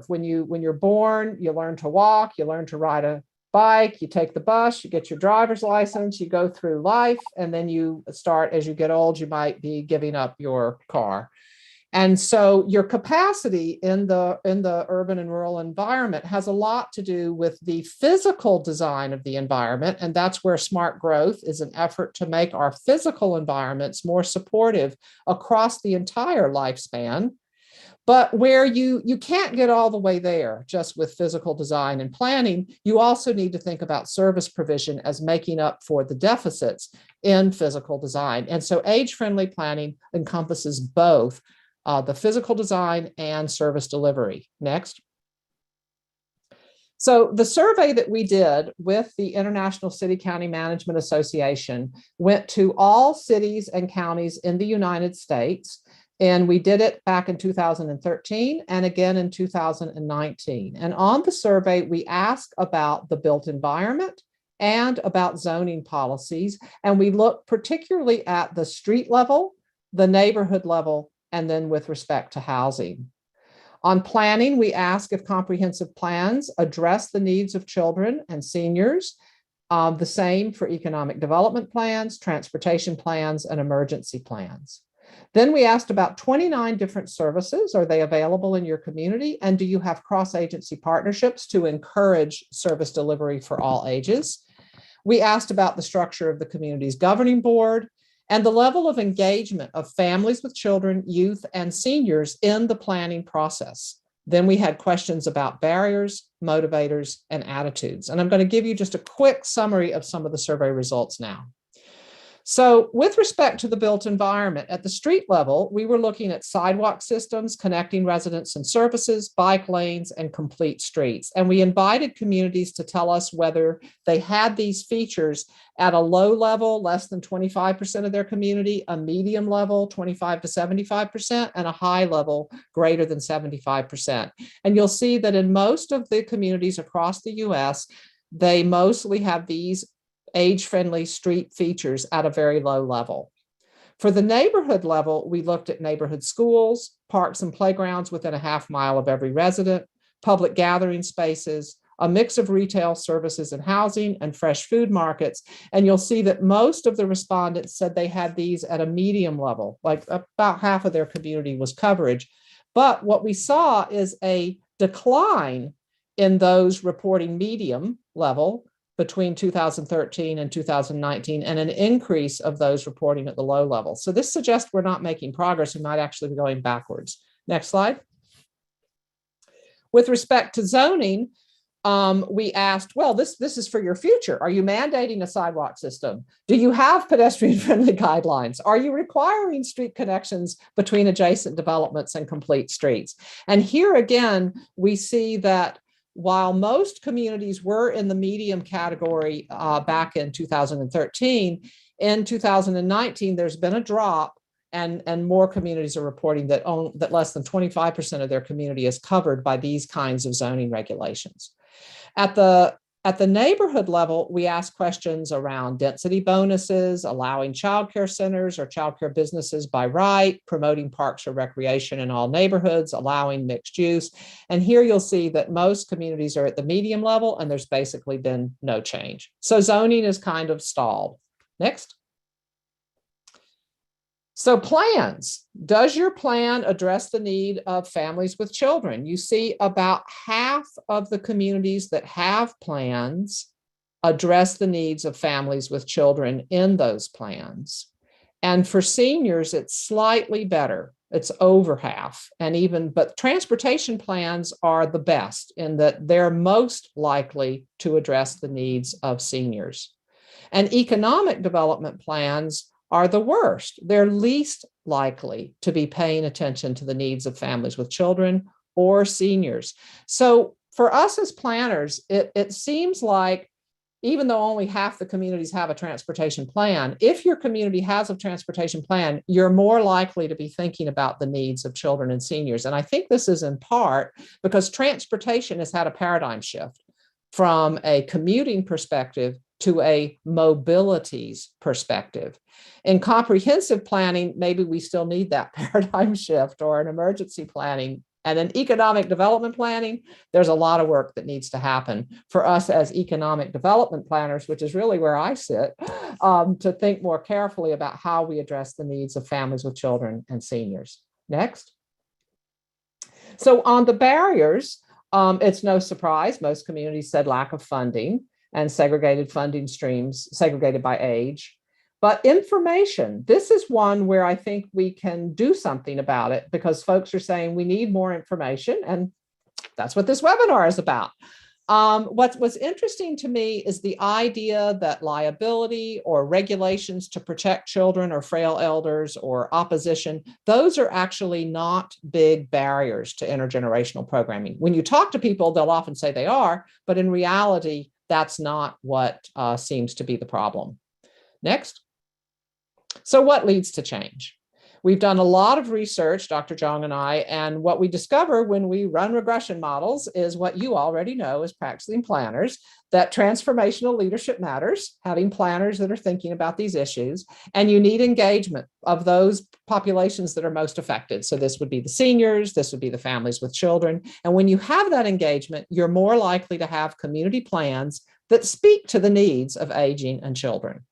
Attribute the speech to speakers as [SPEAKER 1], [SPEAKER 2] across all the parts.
[SPEAKER 1] When you're born, you learn to walk, you learn to ride a bike, you take the bus, you get your driver's license, you go through life, and then you start, as you get old, you might be giving up your car. And so your capacity in the urban and rural environment has a lot to do with the physical design of the environment. And that's where smart growth is an effort to make our physical environments more supportive across the entire lifespan. But where you can't get all the way there just with physical design and planning, you also need to think about service provision as making up for the deficits in physical design. And so age-friendly planning encompasses both the physical design and service delivery. Next. So the survey that we did with the International City County Management Association went to all cities and counties in the United States. And we did it back in 2013 and again in 2019. And on the survey, we asked about the built environment and about zoning policies. And we looked particularly at the street level, the neighborhood level, and then with respect to housing. On planning, we ask if comprehensive plans address the needs of children and seniors. The same for economic development plans, transportation plans, and emergency plans. Then we asked about 29 different services. Are they available in your community? And do you have cross-agency partnerships to encourage service delivery for all ages? We asked about the structure of the community's governing board and the level of engagement of families with children, youth, and seniors in the planning process. Then we had questions about barriers, motivators, and attitudes. And I'm going to give you just a quick summary of some of the survey results now. So with respect to the built environment, at the street level, we were looking at sidewalk systems, connecting residents and services, bike lanes, and complete streets. And we invited communities to tell us whether they had these features at a low level, less than 25% of their community, a medium level, 25 to 75%, and a high level, greater than 75%. And you'll see that in most of the communities across the US, they mostly have these age-friendly street features at a very low level. For the neighborhood level, we looked at neighborhood schools, parks and playgrounds within a half mile of every resident, public gathering spaces, a mix of retail services and housing, and fresh food markets. And you'll see that most of the respondents said they had these at a medium level, like about half of their community was coverage. But what we saw is a decline in those reporting medium level between 2013 and 2019, and an increase of those reporting at the low level. So this suggests we're not making progress. We might actually be going backwards. Next slide. With respect to zoning, we asked, well, this is for your future. Are you mandating a sidewalk system? Do you have pedestrian-friendly guidelines? Are you requiring street connections between adjacent developments and complete streets? And here again, we see that while most communities were in the medium category back in 2013, in 2019, there's been a drop, and more communities are reporting that less than 25% of their community is covered by these kinds of zoning regulations. At the neighborhood level, we ask questions around density bonuses, allowing childcare centers or childcare businesses by right, promoting parks or recreation in all neighborhoods, allowing mixed use. And here you'll see that most communities are at the medium level, and there's basically been no change. So zoning is kind of stalled. Next. So plans. Does your plan address the need of families with children? You see about half of the communities that have plans address the needs of families with children in those plans. And for seniors, it's slightly better. It's over half. But transportation plans are the best in that they're most likely to address the needs of seniors. And economic development plans are the worst. They're least likely to be paying attention to the needs of families with children or seniors. So for us as planners, it seems like even though only half the communities have a transportation plan, if your community has a transportation plan, you're more likely to be thinking about the needs of children and seniors. And I think this is in part because transportation has had a paradigm shift from a commuting perspective to a mobilities perspective. In comprehensive planning, maybe we still need that paradigm shift, or in emergency planning, And in economic development planning, there's a lot of work that needs to happen for us as economic development planners, which is really where I sit, to think more carefully about how we address the needs of families with children and seniors. Next. So on the barriers, it's no surprise, most communities said lack of funding and segregated funding streams, segregated by age. But information, this is one where I think we can do something about it, because folks are saying we need more information, and that's what this webinar is about. What's interesting to me is the idea that liability or regulations to protect children or frail elders or opposition, those are actually not big barriers to intergenerational programming. When you talk to people, they'll often say they are, but in reality, that's not what seems to be the problem. Next. So what leads to change? We've done a lot of research, Dr. Jong and I, and what we discover when we run regression models is what you already know as practicing planners, that transformational leadership matters, having planners that are thinking about these issues, and you need engagement of those populations that are most affected. So this would be the seniors, this would be the families with children. And when you have that engagement, you're more likely to have community plans that speak to the needs of aging and children.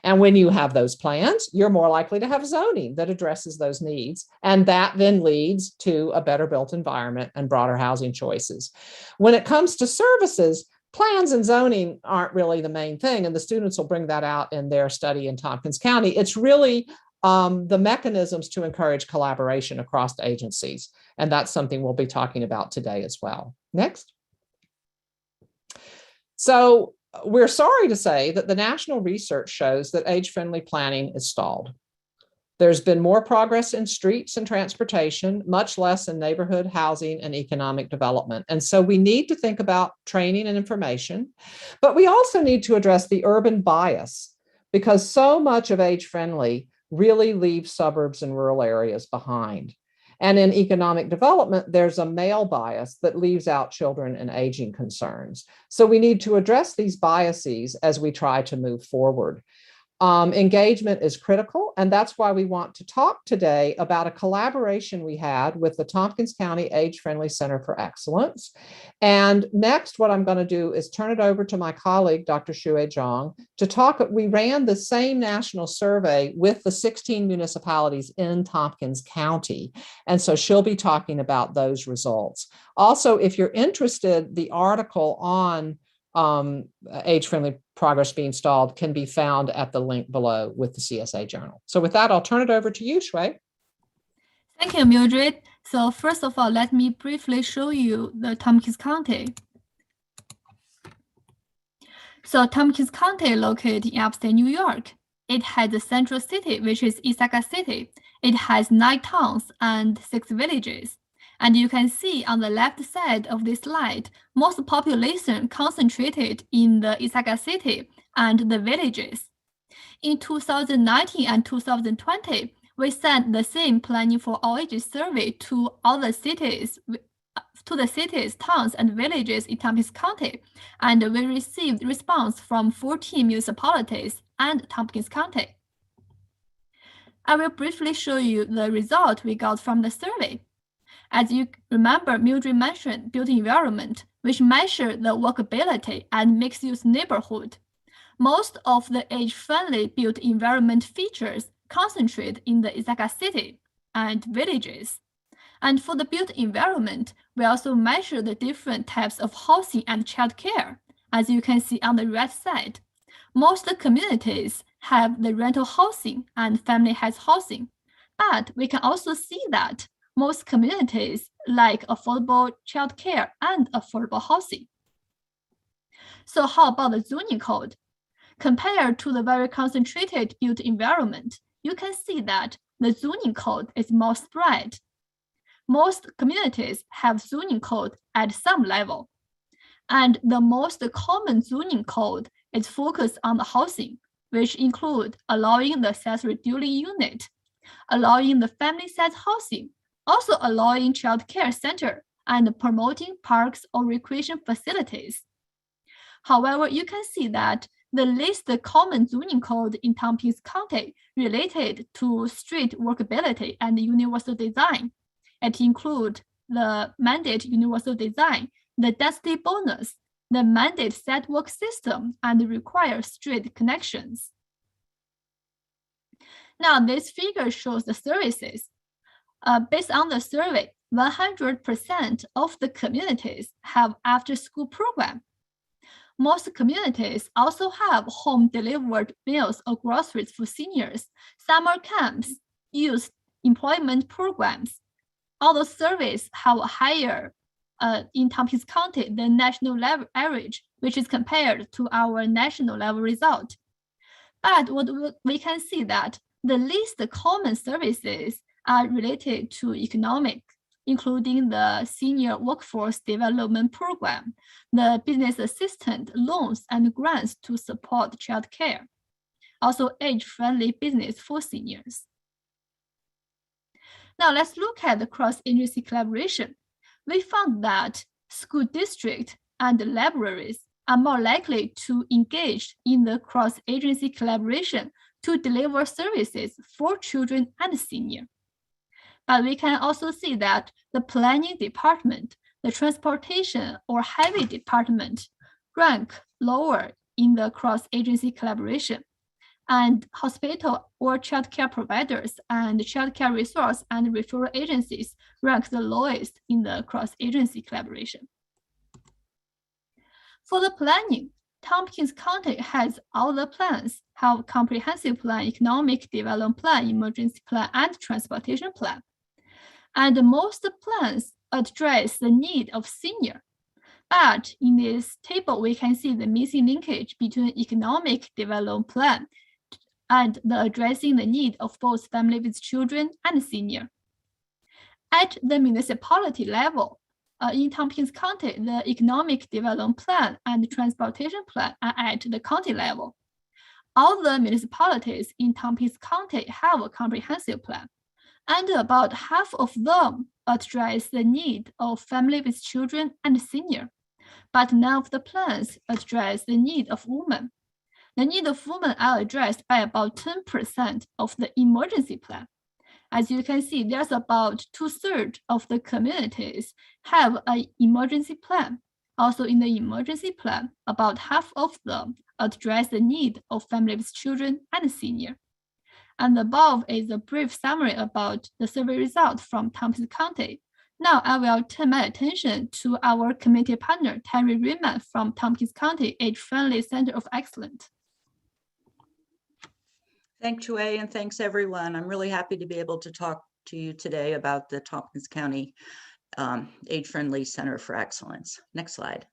[SPEAKER 1] And when you have those plans, you're more likely to have zoning that addresses those needs. And that then leads to a better built environment and broader housing choices. When it comes to services, plans and zoning aren't really the main thing. And the students will bring that out in their study in Tompkins County. It's really the mechanisms to encourage collaboration across agencies. And that's something we'll be talking about today as well. Next. So we're sorry to say that the national research shows that age-friendly planning is stalled. There's been more progress in streets and transportation, much less in neighborhood housing and economic development. And so we need to think about training and information, but we also need to address the urban bias, because so much of age-friendly really leaves suburbs and rural areas behind. And in economic development, there's a male bias that leaves out children and aging concerns. So we need to address these biases as we try to move forward. Engagement is critical, and that's why we want to talk today about a collaboration we had with the Tompkins County Age-Friendly Center for Excellence. And next, what I'm going to do is turn it over to my colleague, Dr. Xue Zhang, to talk. We ran the same national survey with the 16 municipalities in Tompkins County, and so she'll be talking about those results. Also, if you're interested, the article on age-friendly progress being stalled can be found at the link below with the CSA Journal. So with that, I'll turn it over to you, Xue.
[SPEAKER 2] Thank you, Mildred. So first of all, let me briefly show you the Tompkins County. So Tompkins County located in upstate New York. It has a central city, which is Ithaca City. It has 9 towns and 6 villages. And you can see on the left side of this slide, most population concentrated in the Ithaca City and the villages. In 2019 and 2020, we sent the same planning for all ages survey to all the cities, towns, and villages in Tompkins County, and we received response from 14 municipalities and Tompkins County. I will briefly show you the result we got from the survey. As you remember, Mildred mentioned built environment, which measure the walkability and mixed-use neighborhood. Most of the age-friendly built environment features concentrate in the Ithaca City and villages. And for the built environment, we also measure the different types of housing and childcare. As you can see on the right side, most communities have the rental housing and family housing, but we can also see that most communities like affordable childcare and affordable housing. So how about the zoning code? Compared to the very concentrated built environment, you can see that the zoning code is more spread. Most communities have zoning code at some level. And the most common zoning code is focused on the housing, which include allowing the accessory dwelling unit, allowing the family size housing, also allowing child care center and promoting parks or recreation facilities. However, you can see that the least common zoning code in Tompkins County related to street walkability and universal design. It includes the mandate universal design, the density bonus, the mandate set work system, and require strict connections. Now, this figure shows the services. Based on the survey, 100% of the communities have after-school program. Most communities also have home-delivered meals or groceries for seniors, summer camps, youth employment programs. All the surveys have a higher in Tompkins County than national level average, which is compared to our national level result. But what we can see that the least common services are related to economic, including the Senior Workforce Development Program, the business assistant loans and grants to support childcare, also age-friendly business for seniors. Now let's look at the cross-agency collaboration. We found that school districts and libraries are more likely to engage in the cross-agency collaboration to deliver services for children and seniors. But we can also see that the planning department, the transportation or highway department rank lower in the cross-agency collaboration. And hospital or childcare providers and childcare resource and referral agencies rank the lowest in the cross-agency collaboration. For the planning, Tompkins County has all the plans, have comprehensive plan, economic development plan, emergency plan, and transportation plan. And most plans address the need of senior. But in this table, we can see the missing linkage between economic development plan and the addressing the need of both family with children and senior. At the municipality level, in Tompkins County, the economic development plan and transportation plan are at the county level. All the municipalities in Tompkins County have a comprehensive plan, and about half of them address the need of family with children and senior, but none of the plans address the need of women. The need of women are addressed by about 10% of the emergency plan. As you can see, there's about 2/3 of the communities have an emergency plan. Also in the emergency plan, about half of them address the need of family with children and senior. And above is a brief summary about the survey results from Tompkins County. Now I will turn my attention to our community partner, Terry Riemann from Tompkins County Age-Friendly Center of Excellence.
[SPEAKER 3] Thanks, Shui, and thanks everyone. I'm really happy to be able to talk to you today about the Tompkins County Age-Friendly Center for Excellence. Next slide.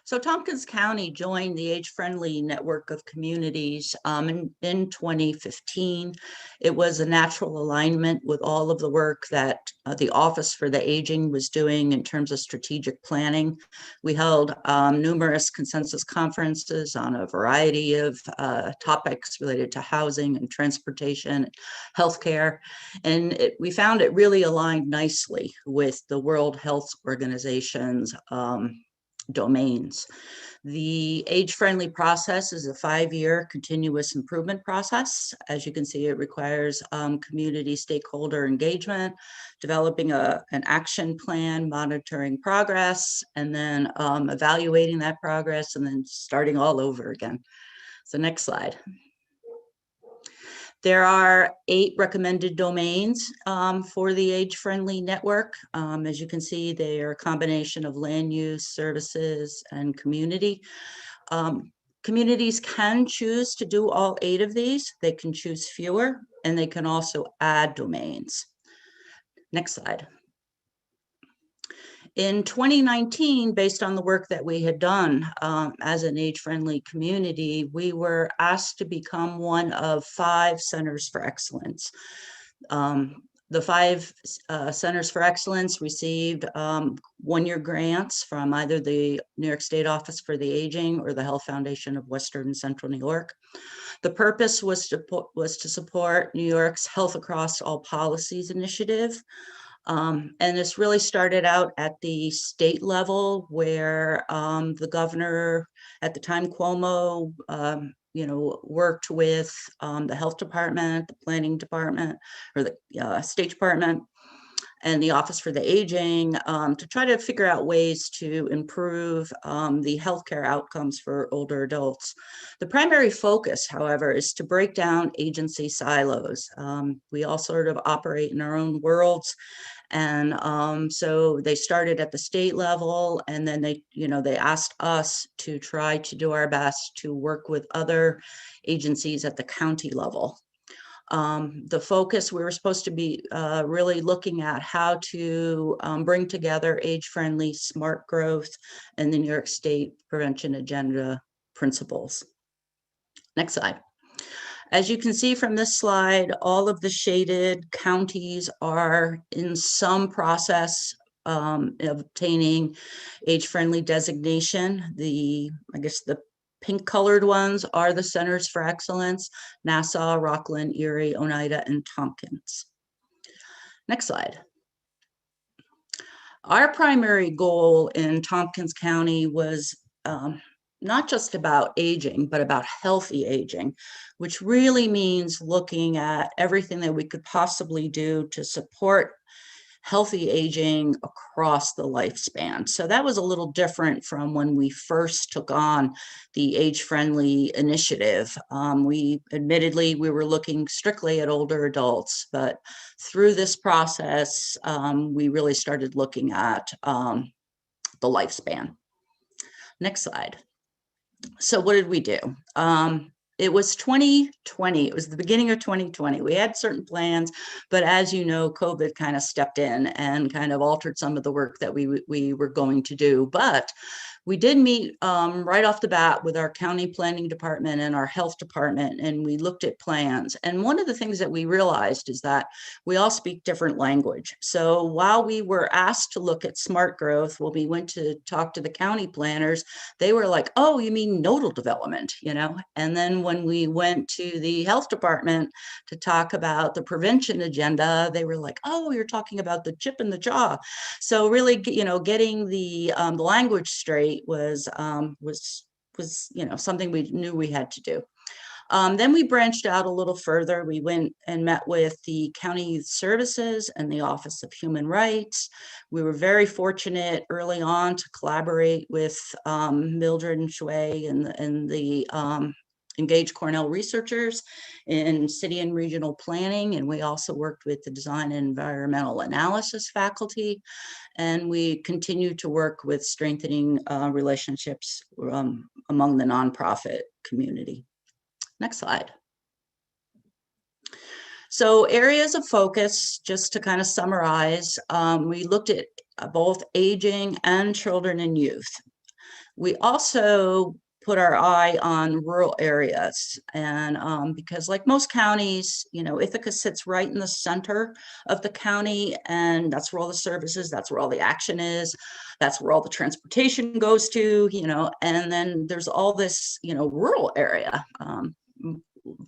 [SPEAKER 3] So Tompkins County joined the Age-Friendly Network of Communities in 2015. It was a natural alignment with all of the work that the Office for the Aging was doing in terms of strategic planning. We held numerous consensus conferences on a variety of topics related to housing and transportation, healthcare, and we found it really aligned nicely with the World Health Organization's domains. The age-friendly process is a 5-year continuous improvement process. As you can see, it requires community stakeholder engagement, developing an action plan, monitoring progress, and then evaluating that progress, and then starting all over again. So next slide. There are 8 recommended domains for the age-friendly network. As you can see, they are a combination of land use, services, and community. Communities can choose to do all 8 of these. They can choose fewer, and they can also add domains. Next slide. In 2019, based on the work that we had done as an age-friendly community, we were asked to become one of 5 centers for excellence. The 5 centers for excellence received 1-year grants from either the New York State Office for the Aging or the Health Foundation of Western and Central New York. The purpose was to support New York's Health Across All Policies initiative. And this really started out at the state level, where the governor at the time, Cuomo, worked with the health department, the planning department, or the state department, and the Office for the Aging to try to figure out ways to improve the healthcare outcomes for older adults. The primary focus, however, is to break down agency silos. We all sort of operate in our own worlds. And so they started at the state level, and then they asked us to try to do our best to work with other agencies at the county level. The focus, we were supposed to be really looking at how to bring together age-friendly, smart growth and the New York State prevention agenda principles. Next slide. As you can see from this slide, all of the shaded counties are in some process of obtaining age-friendly designation. I guess the pink colored ones are the Centers for Excellence: Nassau, Rockland, Erie, Oneida, and Tompkins. Next slide. Our primary goal in Tompkins County was not just about aging, but about healthy aging, which really means looking at everything that we could possibly do to support healthy aging across the lifespan. So that was a little different from when we first took on the age-friendly initiative. We were looking strictly at older adults, but through this process, we really started looking at the lifespan. Next slide. So what did we do? It was 2020. It was the beginning of 2020. We had certain plans, but as you know, COVID kind of stepped in and kind of altered some of the work that we were going to do. But we did meet right off the bat with our county planning department and our health department, and we looked at plans. And one of the things that we realized is that we all speak different language. So while we were asked to look at smart growth, when we went to talk to the county planners, they were like, "Oh, you mean nodal development," And then when we went to the health department to talk about the prevention agenda, they were like, "Oh, you're talking about the chip in the jaw." So really, getting the language straight was something we knew we had to do. Then we branched out a little further. We went and met with the County Youth Services and the Office of Human Rights. We were very fortunate early on to collaborate with Mildred and Shui and the engaged Cornell researchers in city and regional planning. And we also worked with the design and environmental analysis faculty. And we continue to work with strengthening relationships among the nonprofit community. Next slide. So areas of focus, just to kind of summarize, we looked at both aging and children and youth. We also put our eye on rural areas, and because like most counties, Ithaca sits right in the center of the county, and that's where all the services, that's where all the action is, that's where all the transportation goes to, and then there's all this, rural area,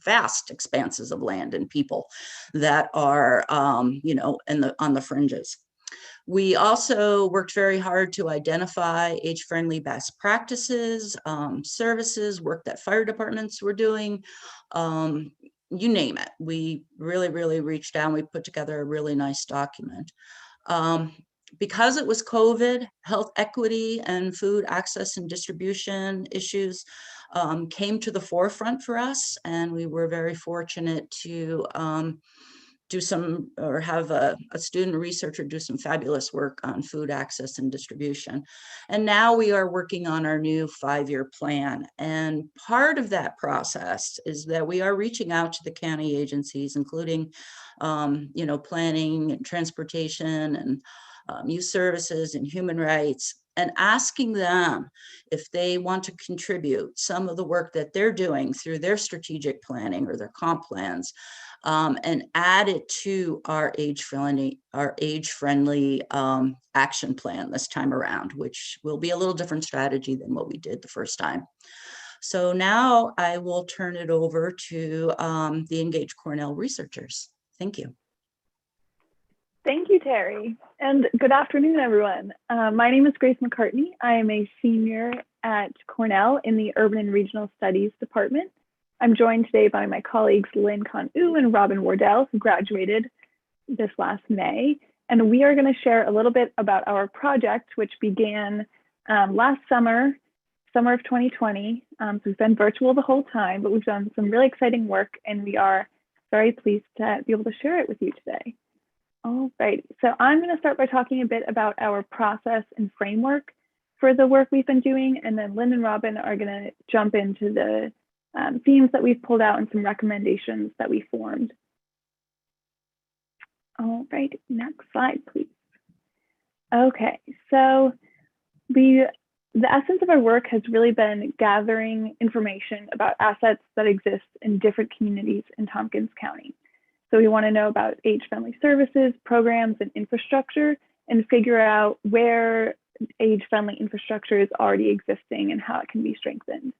[SPEAKER 3] vast expanses of land and people that are, on the fringes. We also worked very hard to identify age-friendly best practices, services, work that fire departments were doing, you name it. We really, really reached down. We put together a really nice document. Because it was COVID, health equity and food access and distribution issues came to the forefront for us, and we were very fortunate to have a student researcher do some fabulous work on food access and distribution. And now we are working on our new 5-year plan. And part of that process is that we are reaching out to the county agencies, including, planning and transportation and youth services and human rights, and asking them if they want to contribute some of the work that they're doing through their strategic planning or their comp plans, and add it to our age-friendly action plan this time around, which will be a little different strategy than what we did the first time. So now I will turn it over to the Engaged Cornell researchers. Thank you.
[SPEAKER 4] Thank you, Terry. And good afternoon, everyone. My name is Grace McCartney. I am a senior at Cornell in the Urban and Regional Studies Department. I'm joined today by my colleagues Lynn Con-U and Robin Wardell, who graduated this last May. And we are going to share a little bit about our project, which began last summer of 2020. So we've been virtual the whole time, but we've done some really exciting work, and we are very pleased to be able to share it with you today. All right, so I'm going to start by talking a bit about our process and framework for the work we've been doing, and then Lynn and Robin are going to jump into the themes that we've pulled out and some recommendations that we formed. All right, next slide, please. Okay, so the essence of our work has really been gathering information about assets that exist in different communities in Tompkins County. So we want to know about age-friendly services, programs, and infrastructure, and figure out where age-friendly infrastructure is already existing and how it can be strengthened.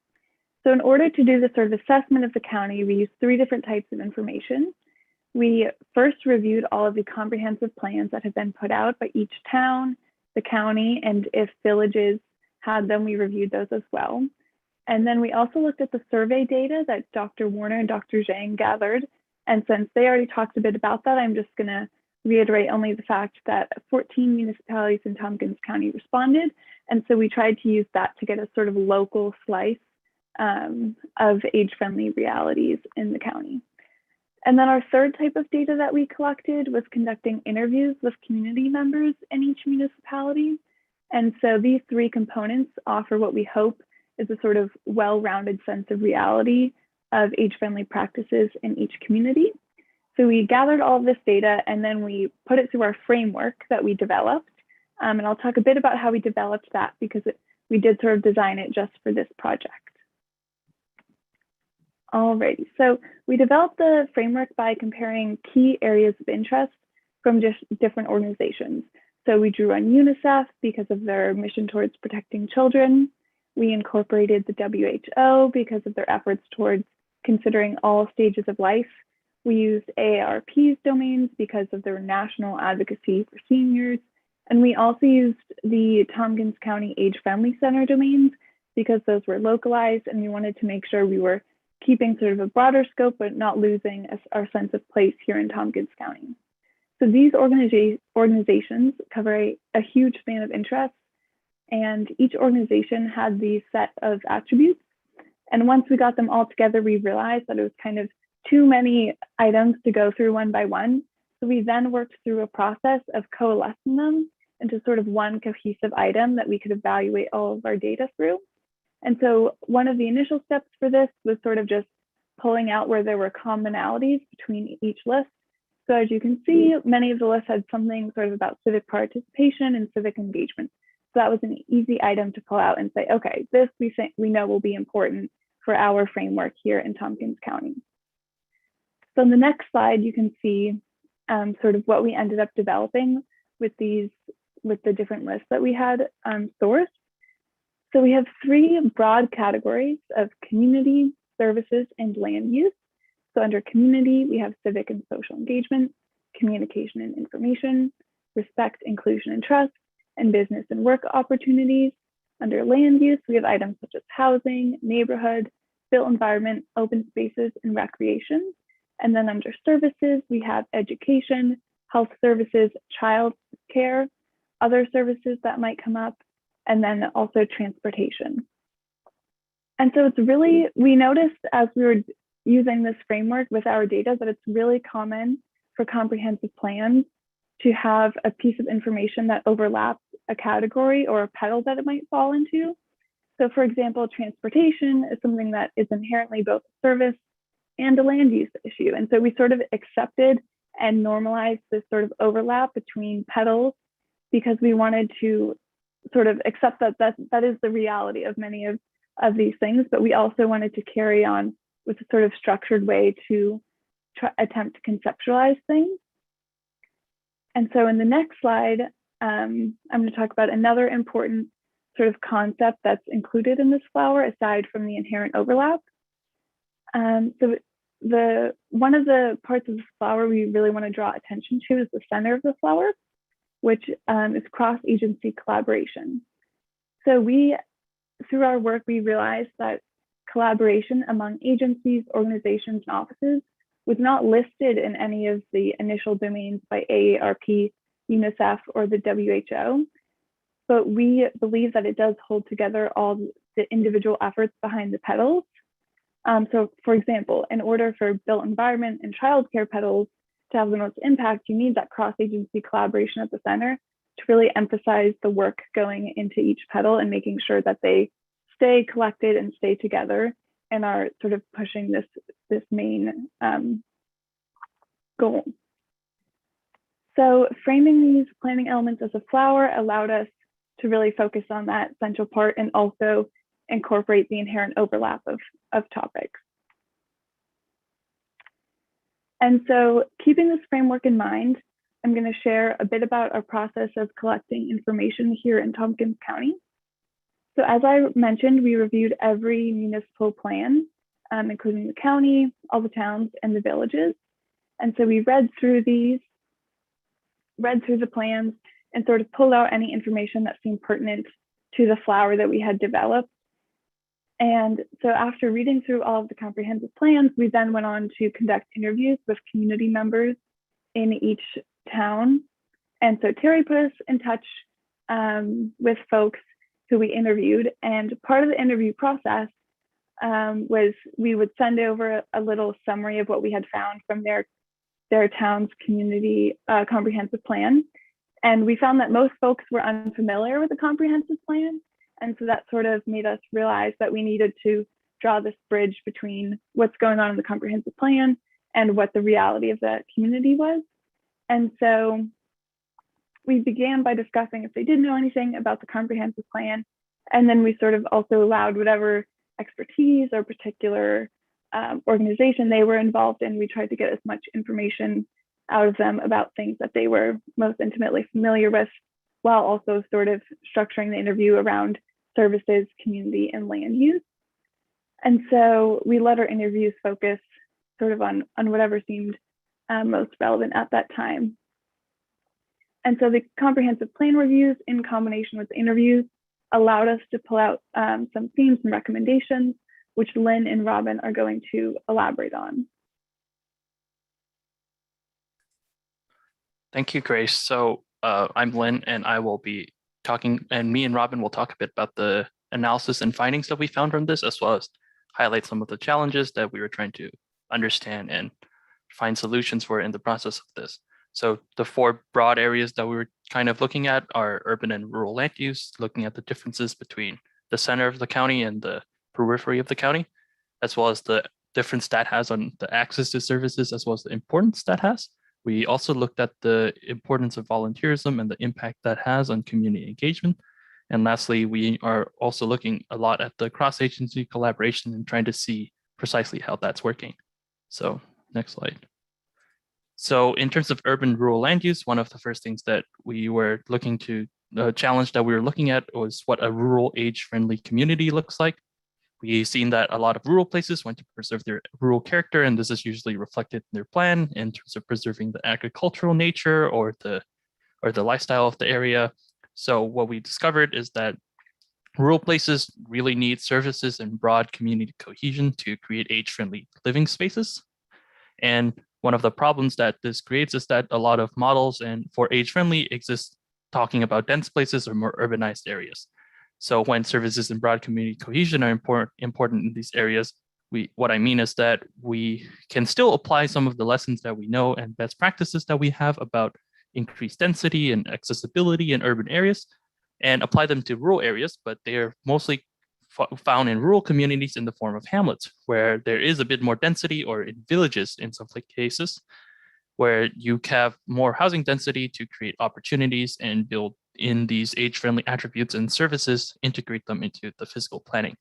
[SPEAKER 4] So in order to do the sort of assessment of the county, we used 3 different types of information. We first reviewed all of the comprehensive plans that have been put out by each town, the county, and if villages had them, we reviewed those as well. And then we also looked at the survey data that Dr. Warner and Dr. Zhang gathered. And since they already talked a bit about that, I'm just going to reiterate only the fact that 14 municipalities in Tompkins County responded. And so we tried to use that to get a sort of local slice of age-friendly realities in the county. And then our third type of data that we collected was conducting interviews with community members in each municipality. And so these 3 components offer what we hope is a sort of well-rounded sense of reality of age-friendly practices in each community. So we gathered all of this data and then we put it through our framework that we developed. And I'll talk a bit about how we developed that because we did sort of design it just for this project. Alrighty, so we developed the framework by comparing key areas of interest from just different organizations. So we drew on UNICEF because of their mission towards protecting children. We incorporated the WHO because of their efforts towards considering all stages of life. We used AARP's domains because of their national advocacy for seniors. And we also used the Tompkins County Age Friendly Center domains because those were localized and we wanted to make sure we were keeping sort of a broader scope, but not losing our sense of place here in Tompkins County. So these organizations cover a huge span of interests, and each organization had these set of attributes. And once we got them all together, we realized that it was kind of too many items to go through one by one. So we then worked through a process of coalescing them into sort of one cohesive item that we could evaluate all of our data through. And so one of the initial steps for this was sort of just pulling out where there were commonalities between each list. So as you can see, many of the lists had something sort of about civic participation and civic engagement. So that was an easy item to pull out and say, okay, this we know will be important for our framework here in Tompkins County. So on the next slide, you can see sort of what we ended up developing with the different lists that we had sourced. So we have 3 broad categories of community, services, and land use. So under community, we have civic and social engagement, communication and information, respect, inclusion, and trust, and business and work opportunities. Under land use, we have items such as housing, neighborhood, built environment, open spaces, and recreation. And then under services, we have education, health services, child care, other services that might come up, and then also transportation. And so it's really, we noticed as we were using this framework with our data that it's really common for comprehensive plans to have a piece of information that overlaps a category or a petal that it might fall into. So for example, transportation is something that is inherently both a service and a land use issue. And so we sort of accepted and normalized this sort of overlap between petals because we wanted to sort of accept that is the reality of many of these things, but we also wanted to carry on with a sort of structured way to attempt to conceptualize things. And so in the next slide, I'm going to talk about another important sort of concept that's included in this flower aside from the inherent overlap. So one of the parts of the flower we really want to draw attention to is the center of the flower, which is cross-agency collaboration. So through our work, we realized that collaboration among agencies, organizations, and offices was not listed in any of the initial domains by AARP, UNICEF, or the WHO, but we believe that it does hold together all the individual efforts behind the petals. So for example, in order for built environment and childcare petals to have the most impact, you need that cross-agency collaboration at the center to really emphasize the work going into each petal and making sure that they stay collected and stay together and are sort of pushing this main goal. So framing these planning elements as a flower allowed us to really focus on that central part and also incorporate the inherent overlap of topics. And so keeping this framework in mind, I'm going to share a bit about our process of collecting information here in Tompkins County. So as I mentioned, we reviewed every municipal plan, including the county, all the towns, and the villages. And so we read through the plans and sort of pulled out any information that seemed pertinent to the flower that we had developed. And so after reading through all of the comprehensive plans, we then went on to conduct interviews with community members in each town. And so Terry put us in touch with folks who we interviewed. And part of the interview process was we would send over a little summary of what we had found from their town's community comprehensive plan. And we found that most folks were unfamiliar with the comprehensive plan. And so that sort of made us realize that we needed to draw this bridge between what's going on in the comprehensive plan and what the reality of the community was. And so we began by discussing if they didn't know anything about the comprehensive plan. And then we sort of also allowed whatever expertise or particular organization they were involved in. We tried to get as much information out of them about things that they were most intimately familiar with, while also sort of structuring the interview around services, community, and land use. And so we let our interviews focus sort of on whatever seemed most relevant at that time. And so the comprehensive plan reviews in combination with interviews allowed us to pull out some themes and recommendations, which Lynn and Robin are going to elaborate on.
[SPEAKER 5] Thank you, Grace. So I'm Lynn, and I will be talking, and me and Robin will talk a bit about the analysis and findings that we found from this, as well as highlight some of the challenges that we were trying to understand and find solutions for in the process of this. So the four broad areas that we were kind of looking at are urban and rural land use, looking at the differences between the center of the county and the periphery of the county, as well as the difference that has on the access to services, as well as the importance that has. We also looked at the importance of volunteerism and the impact that has on community engagement. And lastly, we are also looking a lot at the cross-agency collaboration and trying to see precisely how that's working. So next slide. So in terms of urban-rural land use, one of the first things that we were looking to, the challenge that we were looking at was what a rural age-friendly community looks like. We've seen that a lot of rural places want to preserve their rural character, and this is usually reflected in their plan in terms of preserving the agricultural nature or the lifestyle of the area. So what we discovered is that rural places really need services and broad community cohesion to create age-friendly living spaces. And one of the problems that this creates is that a lot of models and for age-friendly exist talking about dense places or more urbanized areas. So when services and broad community cohesion are important in these areas, what I mean is that we can still apply some of the lessons that we know and best practices that we have about increased density and accessibility in urban areas and apply them to rural areas, but they are mostly found in rural communities in the form of hamlets, where there is a bit more density, or in villages in some cases, where you have more housing density to create opportunities and build in these age-friendly attributes and services, integrate them into the physical planning.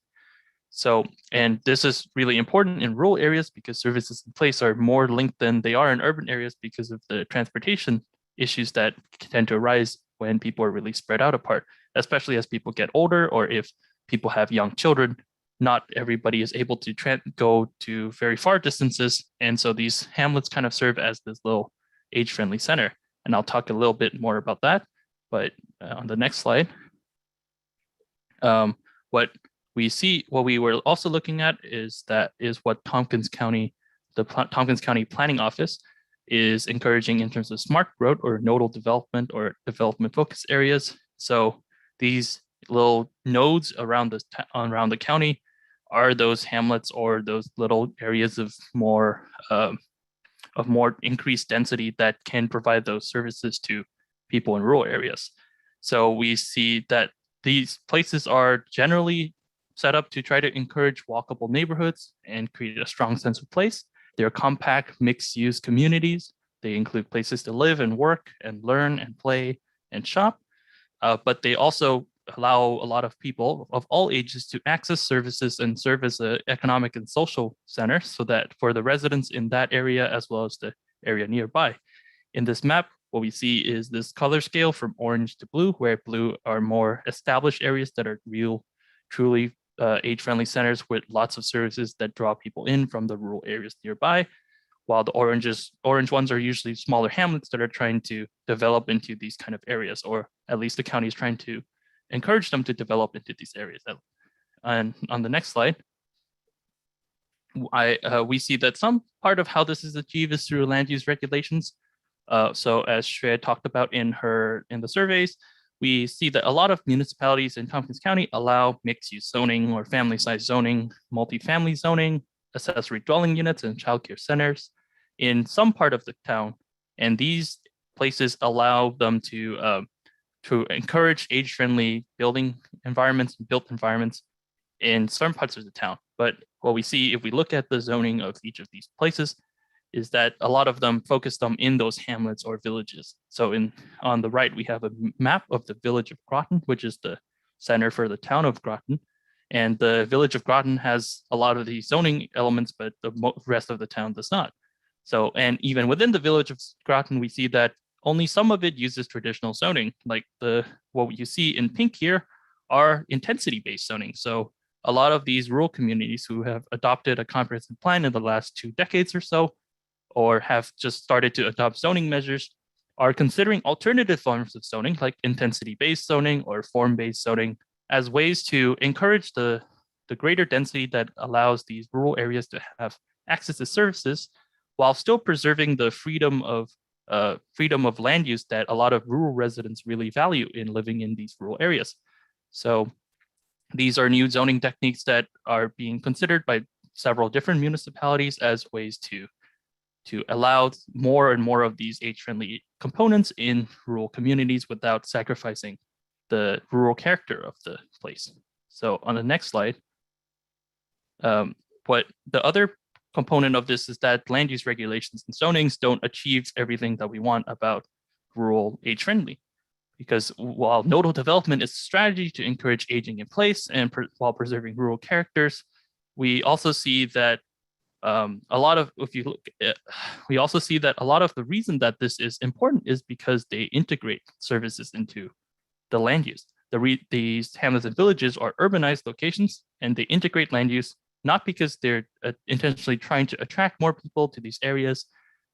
[SPEAKER 5] So, and this is really important in rural areas because services in place are more linked than they are in urban areas because of the transportation issues that tend to arise when people are really spread out apart, especially as people get older or if people have young children. Not everybody is able to go to very far distances. And so these hamlets kind of serve as this little age-friendly center. And I'll talk a little bit more about that. But on the next slide, what we see what we were also looking at is what Tompkins County, Tompkins County Planning Office is encouraging in terms of smart growth or nodal development or development focus areas. So these little nodes around the county are those hamlets or those little areas of more increased density that can provide those services to people in rural areas. So we see that these places are generally set up to try to encourage walkable neighborhoods and create a strong sense of place. They're compact, mixed-use communities. They include places to live and work and learn and play and shop, but they also allow a lot of people of all ages to access services and serve as an economic and social center so that for the residents in that area as well as the area nearby. In this map, what we see is this color scale from orange to blue, where blue are more established areas that are truly age-friendly centers with lots of services that draw people in from the rural areas nearby, while the orange ones are usually smaller hamlets that are trying to develop into these kind of areas, or at least the county is trying to encourage them to develop into these areas. And on the next slide, we see that some part of how this is achieved is through land use regulations. So as Shreya talked about in the surveys, we see that a lot of municipalities in Tompkins County allow mixed-use zoning or family-size zoning, multifamily zoning, accessory dwelling units, and childcare centers in some part of the town. And these places allow them to encourage age-friendly building environments, built environments in certain parts of the town. But what we see if we look at the zoning of each of these places is that a lot of them focus them in those hamlets or villages. So on the right, we have a map of the village of Groton, which is the center for the town of Groton. And the village of Groton has a lot of the zoning elements, but the rest of the town does not. So, and even within the village of Groton, we see that only some of it uses traditional zoning, like what you see in pink here are intensity-based zoning. So a lot of these rural communities who have adopted a comprehensive plan in the last 2 decades or so, or have just started to adopt zoning measures, are considering alternative forms of zoning like intensity-based zoning or form-based zoning as ways to encourage the greater density that allows these rural areas to have access to services while still preserving the freedom of land use that a lot of rural residents really value in living in these rural areas. So these are new zoning techniques that are being considered by several different municipalities as ways to allow more and more of these age-friendly components in rural communities without sacrificing the rural character of the place. So on the next slide, what the other component of this is that land use regulations and zonings don't achieve everything that we want about rural age-friendly. Because while nodal development is a strategy to encourage aging in place and while preserving rural characters, we also see that we also see that a lot of the reason that this is important is because they integrate services into the land use. These hamlets and villages are urbanized locations, and they integrate land use not because they're intentionally trying to attract more people to these areas.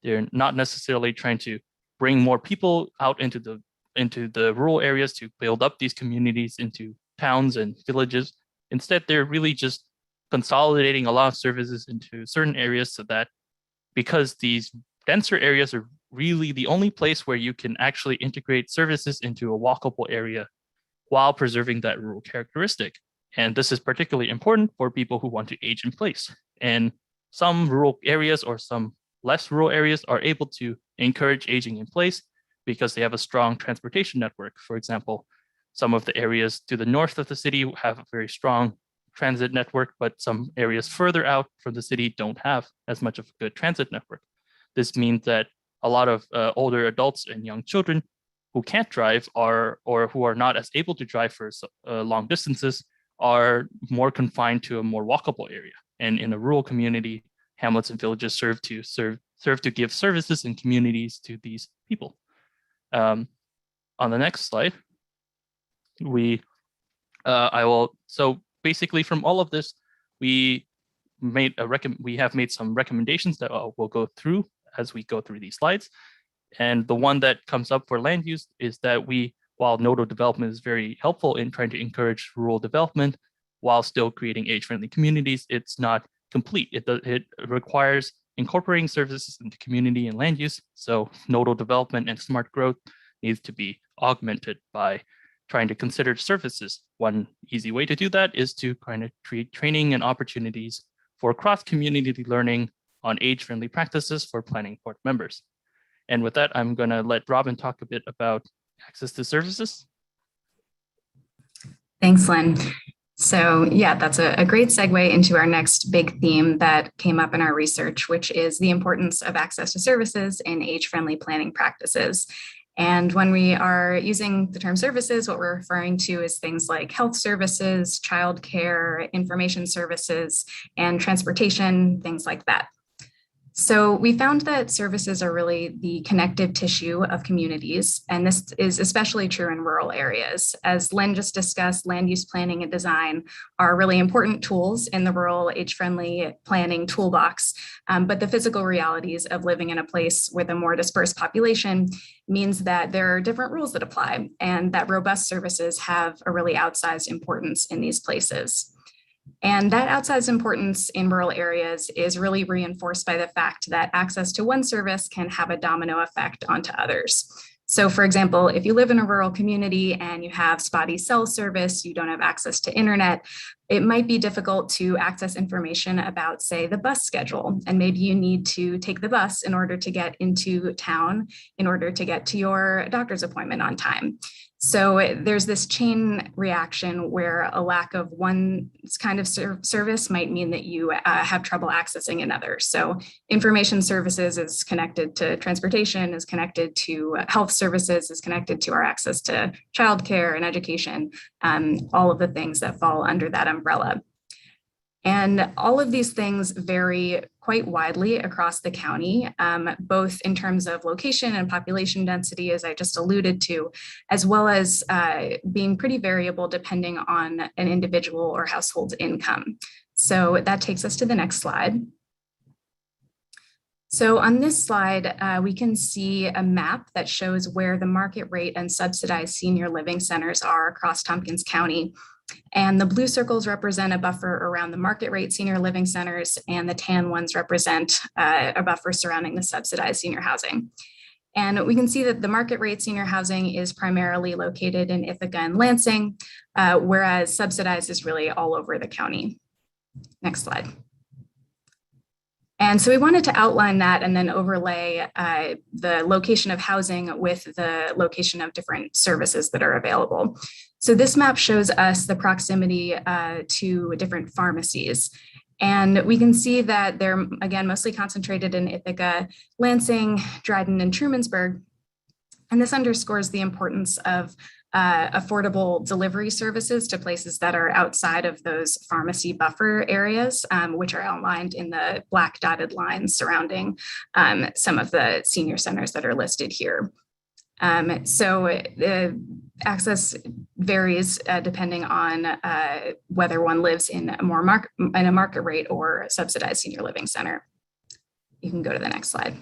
[SPEAKER 5] They're not necessarily trying to bring more people out into the rural areas to build up these communities into towns and villages. Instead, they're really just consolidating a lot of services into certain areas so that because these denser areas are really the only place where you can actually integrate services into a walkable area while preserving that rural characteristic. And this is particularly important for people who want to age in place. And some rural areas or some less rural areas are able to encourage aging in place because they have a strong transportation network. For example, some of the areas to the north of the city have a very strong transit network, but some areas further out from the city don't have as much of a good transit network. This means that a lot of older adults and young children who can't drive or who are not as able to drive for long distances are more confined to a more walkable area. And in a rural community, hamlets and villages serve to give services and communities to these people. On the next slide, so basically from all of this, we have made some recommendations that we'll go through as we go through these slides. And the one that comes up for land use is that while nodal development is very helpful in trying to encourage rural development, while still creating age-friendly communities, it's not complete. It requires incorporating services into community and land use. So nodal development and smart growth needs to be augmented by trying to consider services. One easy way to do that is to kind of create training and opportunities for cross-community learning on age-friendly practices for planning board members. And with that, I'm going to let Robin talk a bit about access to services.
[SPEAKER 6] Thanks, Lynn. So yeah, that's a great segue into our next big theme that came up in our research, which is the importance of access to services in age-friendly planning practices. And when we are using the term services, what we're referring to is things like health services, childcare, information services, and transportation, things like that. So we found that services are really the connective tissue of communities, and this is especially true in rural areas. As Lynn just discussed, land use planning and design are really important tools in the rural age-friendly planning toolbox, but the physical realities of living in a place with a more dispersed population means that there are different rules that apply, and that robust services have a really outsized importance in these places. And that outsized importance in rural areas is really reinforced by the fact that access to one service can have a domino effect onto others. So for example, if you live in a rural community and you have spotty cell service, you don't have access to internet, it might be difficult to access information about, say, the bus schedule. And maybe you need to take the bus in order to get into town, in order to get to your doctor's appointment on time. So there's this chain reaction where a lack of one kind of service might mean that you have trouble accessing another. So information services is connected to transportation, is connected to health services, is connected to our access to childcare and education, all of the things that fall under that umbrella. And all of these things vary quite widely across the county, both in terms of location and population density, as I just alluded to, as well as being pretty variable depending on an individual or household's income. So that takes us to the next slide. So on this slide, we can see a map that shows where the market rate and subsidized senior living centers are across Tompkins County. And the blue circles represent a buffer around the market rate senior living centers, and the tan ones represent a buffer surrounding the subsidized senior housing. And we can see that the market rate senior housing is primarily located in Ithaca and Lansing, whereas subsidized is really all over the county. Next slide. And so we wanted to outline that and then overlay the location of housing with the location of different services that are available. So this map shows us the proximity to different pharmacies. And we can see that they're, again, mostly concentrated in Ithaca, Lansing, Dryden, and Trumansburg. And this underscores the importance of affordable delivery services to places that are outside of those pharmacy buffer areas, which are outlined in the black dotted lines surrounding some of the senior centers that are listed here. So the access varies depending on whether one lives in a market rate or subsidized senior living center. You can go to the next slide.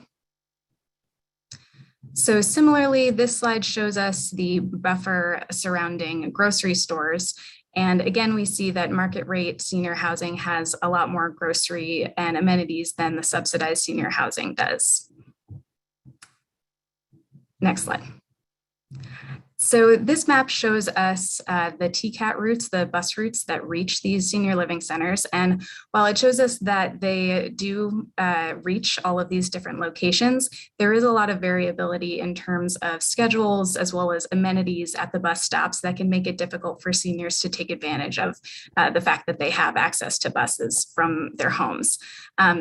[SPEAKER 6] So similarly, this slide shows us the buffer surrounding grocery stores. And again, we see that market rate senior housing has a lot more grocery and amenities than the subsidized senior housing does. Next slide. So this map shows us the TCAT routes, the bus routes that reach these senior living centers. And while it shows us that they do reach all of these different locations, there is a lot of variability in terms of schedules as well as amenities at the bus stops that can make it difficult for seniors to take advantage of the fact that they have access to buses from their homes.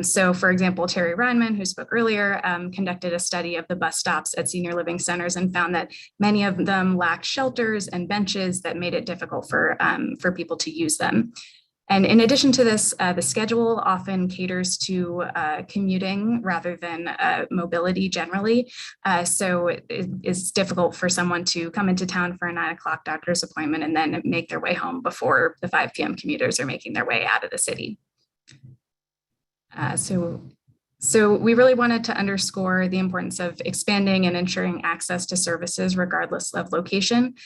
[SPEAKER 6] So for example, Terry Reinman, who spoke earlier, conducted a study of the bus stops at senior living centers and found that many of them lacked shelters and benches that made it difficult for people to use them. And in addition to this, the schedule often caters to commuting rather than mobility generally. So it is difficult for someone to come into town for a 9 o'clock doctor's appointment and then make their way home before the 5 p.m. commuters are making their way out of the city. So we really wanted to underscore the importance of expanding and ensuring access to services regardless of location,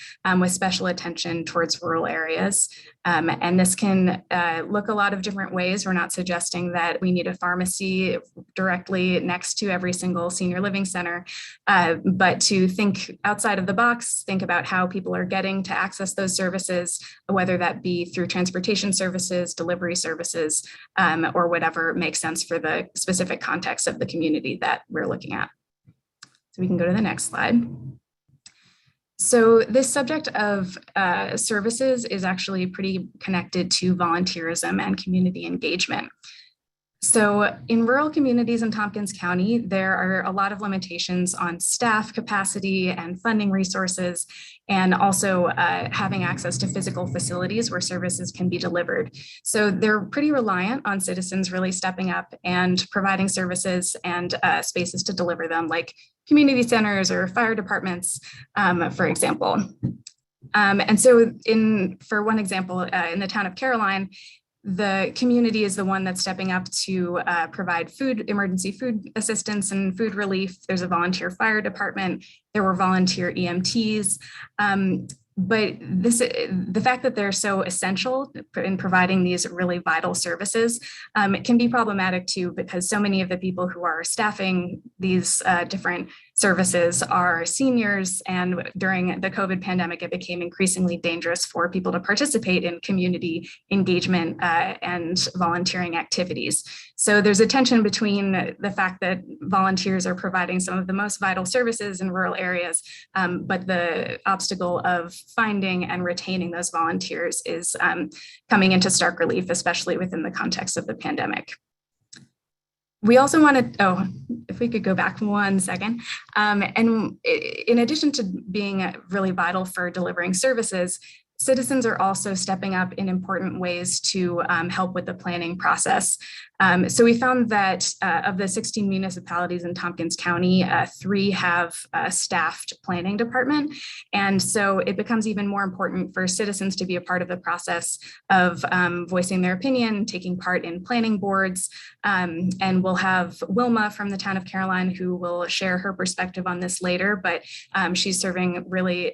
[SPEAKER 6] with special attention towards rural areas. And this can look a lot of different ways. We're not suggesting that we need a pharmacy directly next to every single senior living center, but to think outside of the box, think about how people are getting to access those services, whether that be through transportation services, delivery services, or whatever makes sense for the specific context of the community that we're looking at. So we can go to the next slide. So this subject of services is actually pretty connected to volunteerism and community engagement. So in rural communities in Tompkins County, there are a lot of limitations on staff capacity and funding resources, and also having access to physical facilities where services can be delivered. So they're pretty reliant on citizens really stepping up and providing services and spaces to deliver them, like community centers or fire departments, for example. And so for one example, in the town of Caroline, the community is the one that's stepping up to provide emergency food assistance and food relief. There's a volunteer fire department. There were volunteer EMTs. But the fact that they're so essential in providing these really vital services, it can be problematic too, because so many of the people who are staffing these different services are seniors, and during the COVID pandemic, it became increasingly dangerous for people to participate in community engagement and volunteering activities. So there's a tension between the fact that volunteers are providing some of the most vital services in rural areas, but the obstacle of finding and retaining those volunteers is coming into stark relief, especially within the context of the pandemic. We also wanted, if we could go back 1 second. And in addition to being really vital for delivering services, citizens are also stepping up in important ways to help with the planning process. So we found that of the 16 municipalities in Tompkins County, 3 have a staffed planning department. And so it becomes even more important for citizens to be a part of the process of voicing their opinion, taking part in planning boards. And we'll have Wilma from the town of Caroline who will share her perspective on this later, but she's serving a really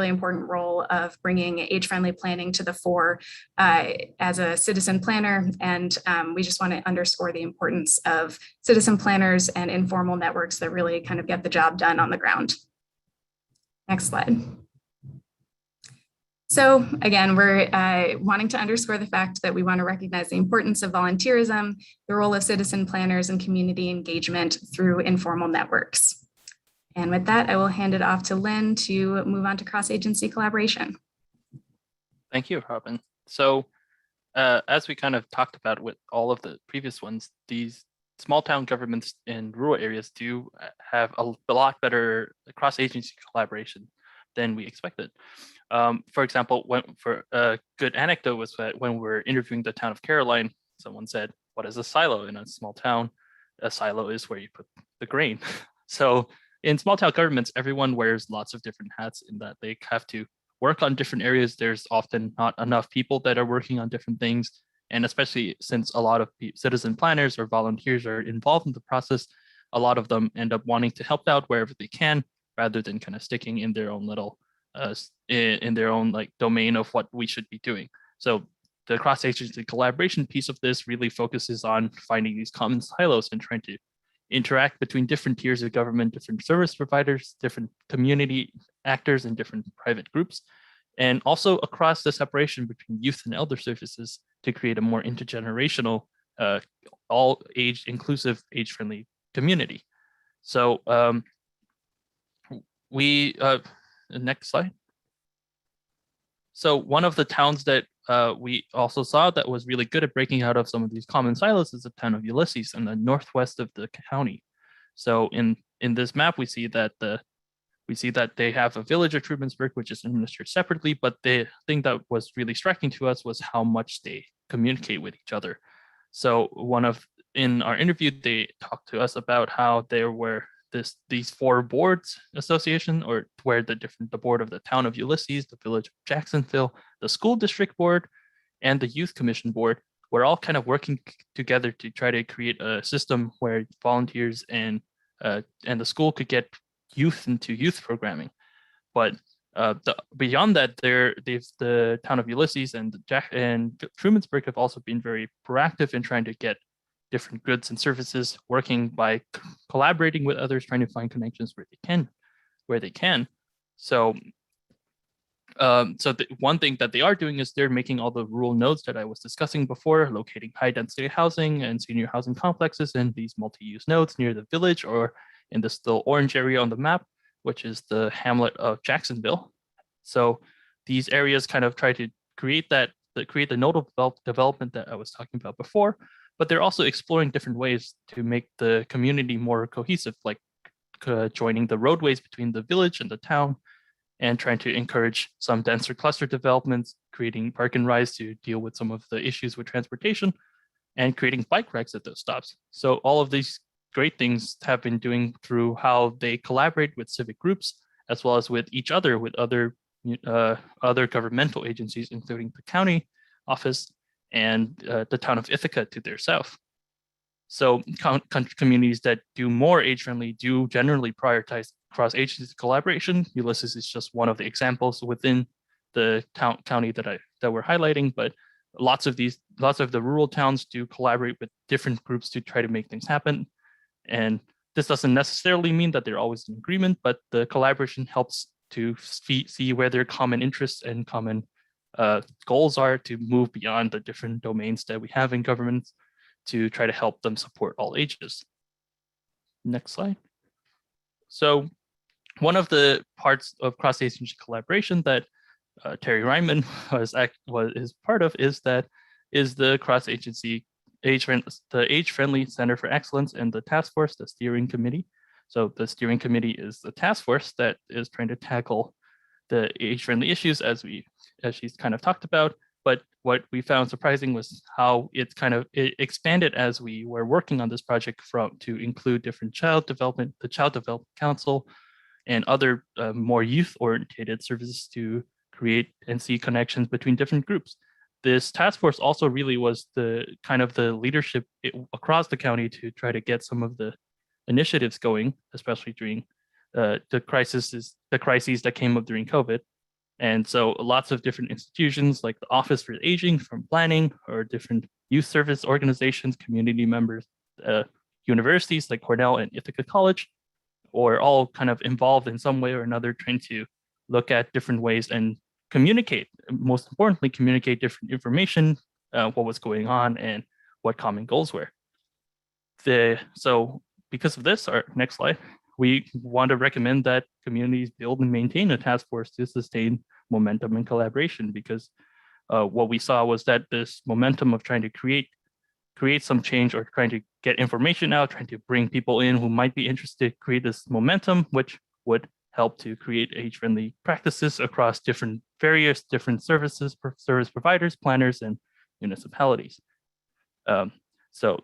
[SPEAKER 6] important role of bringing age-friendly planning to the fore as a citizen planner. And we just want to underscore the importance of citizen planners and informal networks that really kind of get the job done on the ground. Next slide. So again, we're wanting to underscore the fact that we want to recognize the importance of volunteerism, the role of citizen planners, and community engagement through informal networks. And with that, I will hand it off to Lynn to move on to cross-agency collaboration.
[SPEAKER 5] Thank you, Robin. So as we kind of talked about with all of the previous ones, these small town governments in rural areas do have a lot better cross-agency collaboration than we expected. For example, for a good anecdote was that when we're interviewing the town of Caroline, someone said, "What is a silo in a small town?" A silo is where you put the grain. So in small town governments, everyone wears lots of different hats in that they have to work on different areas. There's often not enough people that are working on different things. And especially since a lot of citizen planners or volunteers are involved in the process, a lot of them end up wanting to help out wherever they can, rather than kind of sticking in their own little, in their own like domain of what we should be doing. So the cross-agency collaboration piece of this really focuses on finding these common silos and trying to interact between different tiers of government, different service providers, different community actors, and different private groups, and also across the separation between youth and elder services to create a more intergenerational, all age inclusive, age-friendly community. So next slide. So one of the towns that we also saw that was really good at breaking out of some of these common silos is the town of Ulysses in the northwest of the county. So in this map, we see that they have a village of Trumansburg, which is administered separately, but the thing that was really striking to us was how much they communicate with each other. So in our interview, they talked to us about how there were these 4 boards association, or where the board of the town of Ulysses, the village of Jacksonville, the school district board, and the youth commission board were all kind of working together to try to create a system where volunteers and the school could get youth into youth programming. But Beyond that, the town of Ulysses and Trumansburg have also been very proactive in trying to get different goods and services, working by collaborating with others, trying to find connections where they can. So, one thing that they are doing is they're making all the rural nodes that I was discussing before, locating high density housing and senior housing complexes in these multi-use nodes near the village or in the still orange area on the map, which is the hamlet of Jacksonville. So these areas kind of try to create the nodal development that I was talking about before, but they're also exploring different ways to make the community more cohesive, like joining the roadways between the village and the town, and trying to encourage some denser cluster developments, creating park and rides to deal with some of the issues with transportation, and creating bike racks at those stops. So all of these great things have been doing through how they collaborate with civic groups, as well as with each other, with other governmental agencies, including the county office and the town of Ithaca to their south. So communities that do more age-friendly do generally prioritize cross-agency collaboration. Ulysses is just one of the examples within the county that we're highlighting, but lots of the rural towns do collaborate with different groups to try to make things happen. And this doesn't necessarily mean that they're always in agreement, but the collaboration helps to see where their common interests and common goals are to move beyond the different domains that we have in government to try to help them support all ages. Next slide. So one of the parts of cross-agency collaboration that Terry Ryman is part of is the cross-agency age-friendly Center for Excellence and the task force, the steering committee. So the steering committee is the task force that is trying to tackle the age-friendly issues as she's kind of talked about. But what we found surprising was how it expanded as we were working on this project to include different the Child Development Council, and other more youth-oriented services to create and see connections between different groups. This task force also really was the leadership across the county to try to get some of the initiatives going, especially during the crises that came up during COVID. And so lots of different institutions like the Office for Aging from Planning, or different youth service organizations, community members, universities like Cornell and Ithaca College, or all kind of involved in some way or another, trying to look at different ways and communicate, most importantly, communicate different information, what was going on and what common goals were. So because of this, our next slide, we want to recommend that communities build and maintain a task force to sustain momentum and collaboration, because what we saw was that this momentum of trying to create some change, or trying to get information out, trying to bring people in who might be interested, create this momentum, which would help to create age-friendly practices across various different service providers, planners, and municipalities. So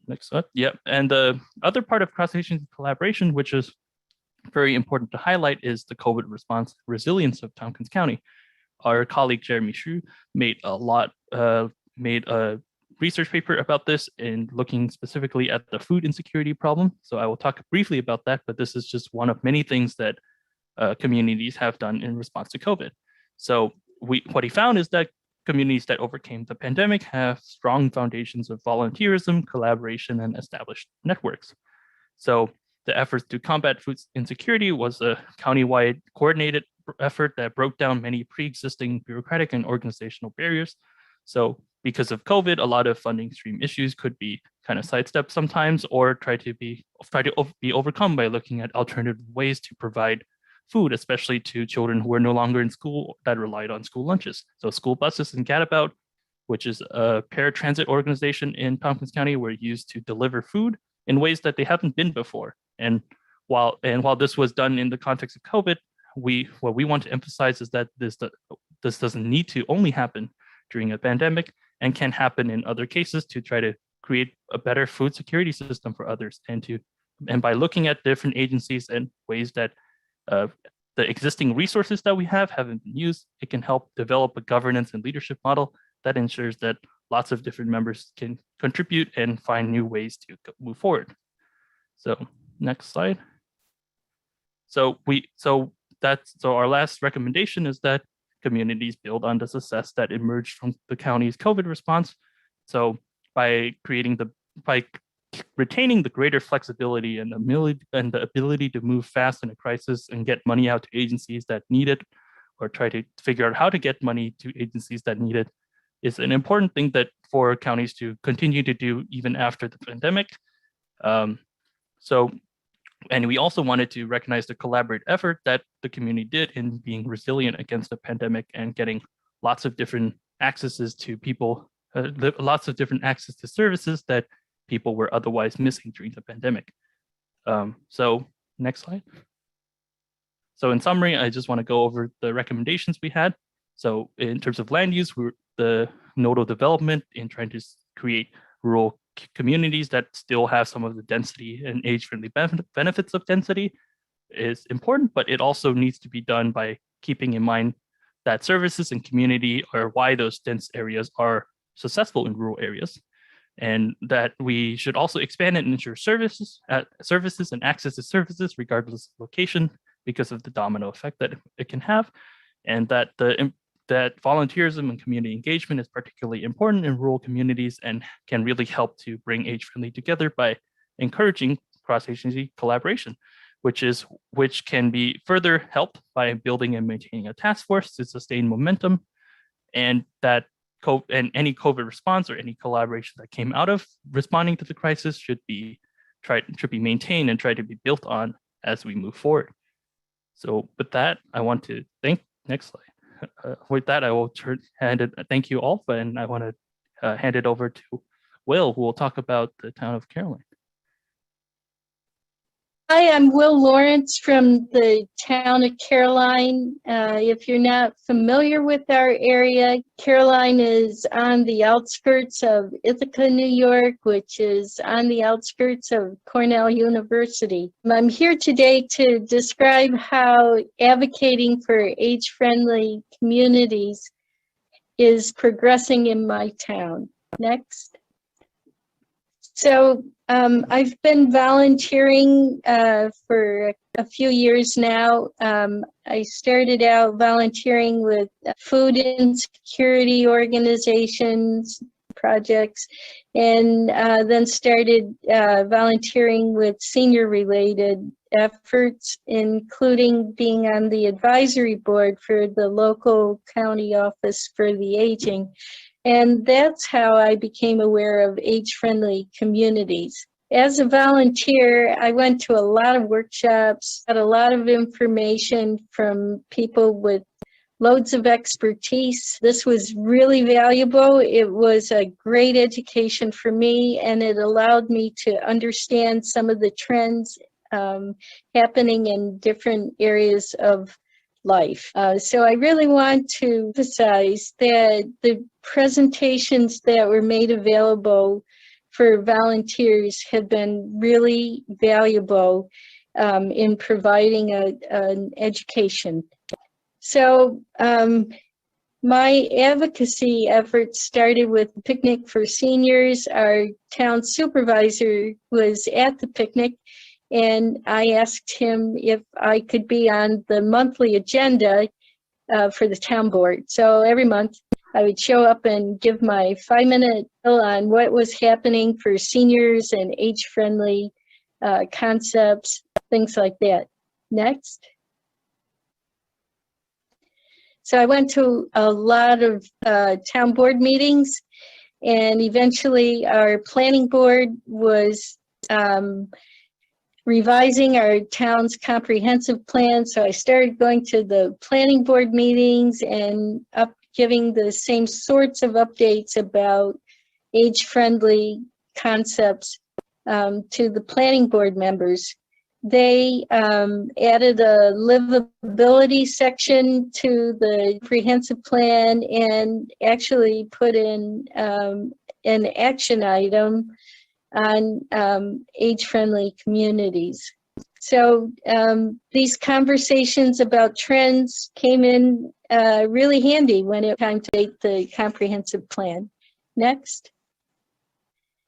[SPEAKER 5] next up, and the other part of cross-agency collaboration, which is very important to highlight, is the COVID response resilience of Tompkins County. Our colleague Jeremy Xu made a research paper about this, and looking specifically at the food insecurity problem. So I will talk briefly about that, but this is just one of many things that communities have done in response to COVID. So what he found is that communities that overcame the pandemic have strong foundations of volunteerism, collaboration, and established networks. So the efforts to combat food insecurity was a countywide coordinated effort that broke down many pre-existing bureaucratic and organizational barriers. So because of COVID, a lot of funding stream issues could be kind of sidestepped sometimes, or try to be overcome by looking at alternative ways to provide food, especially to children who are no longer in school that relied on school lunches. So school buses and Gadabout, which is a paratransit organization in Tompkins County, were used to deliver food in ways that they haven't been before. And while this was done in the context of COVID, what we want to emphasize is that this doesn't need to only happen during a pandemic, and can happen in other cases to try to create a better food security system for others, and by looking at different agencies and ways that the existing resources that we haven't been used, it can help develop a governance and leadership model that ensures that lots of different members can contribute and find new ways to move forward. So next slide. So so our last recommendation is that communities build on the success that emerged from the county's COVID response. So by retaining the greater flexibility and the ability to move fast in a crisis and get money out to agencies that need it, or try to figure out how to get money to agencies that need it, is an important thing that for counties to continue to do even after the pandemic. And we also wanted to recognize the collaborative effort that the community did in being resilient against the pandemic and getting lots of different accesses to people, lots of different access to services that people were otherwise missing during the pandemic. So next slide. So in summary, I just want to go over the recommendations we had. So in terms of land use, the nodal development in trying to create rural communities that still have some of the density and age-friendly benefits of density is important, but it also needs to be done by keeping in mind that services and community are why those dense areas are successful in rural areas, and that we should also expand and ensure services and access to services regardless of location because of the domino effect that it can have, and that that volunteerism and community engagement is particularly important in rural communities and can really help to bring age-friendly together by encouraging cross-agency collaboration, which can be further helped by building and maintaining a task force to sustain momentum, and any COVID response or any collaboration that came out of responding to the crisis should be maintained and try to be built on as we move forward. So with that, I want to next slide. With that, I will thank you all, and I want to hand it over to Will, who will talk about the town of Caroline.
[SPEAKER 7] Hi, I'm Will Lawrence from the town of Caroline. If you're not familiar with our area, Caroline is on the outskirts of Ithaca, New York, which is on the outskirts of Cornell University. I'm here today to describe how advocating for age-friendly communities is progressing in my town. Next. So I've been volunteering for a few years now. I started out volunteering with food insecurity organizations, projects, and then started volunteering with senior-related efforts, including being on the advisory board for the local county office for the aging. And that's how I became aware of age-friendly communities. As a volunteer, I went to a lot of workshops, got a lot of information from people with loads of expertise. This was really valuable. It was a great education for me, and it allowed me to understand some of the trends happening in different areas of life. So I really want to emphasize that the presentations that were made available for volunteers have been really valuable in providing an education. So my advocacy efforts started with a picnic for seniors. Our town supervisor was at the picnic, and I asked him if I could be on the monthly agenda for the town board. So every month I would show up and give my 5-minute bill on what was happening for seniors and age-friendly concepts, things like that. Next. So I went to a lot of town board meetings, and eventually our planning board was revising our town's comprehensive plan. So I started going to the planning board meetings and giving the same sorts of updates about age-friendly concepts to the planning board members. They added a livability section to the comprehensive plan and actually put in an action item on age-friendly communities. So these conversations about trends came in really handy when it was time to make the comprehensive plan. Next.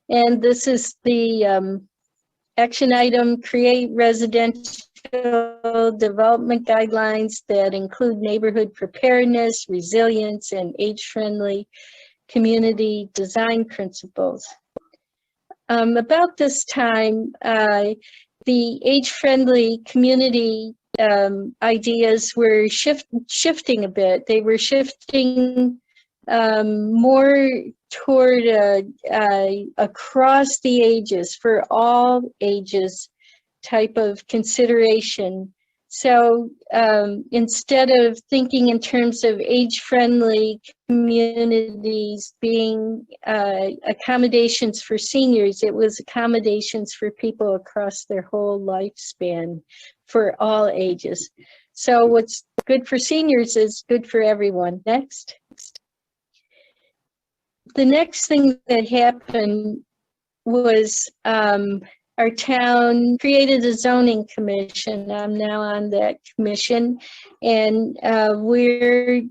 [SPEAKER 7] And this is the action item, create residential development guidelines that include neighborhood preparedness, resilience, and age-friendly community design principles. About this time, the age-friendly community ideas were shifting a bit. They were shifting more toward across the ages, for all ages type of consideration. So instead of thinking in terms of age-friendly communities being accommodations for seniors, it was accommodations for people across their whole lifespan for all ages. So what's good for seniors is good for everyone. Next. The next thing that happened was our town created a zoning commission. I'm now on that commission, and we're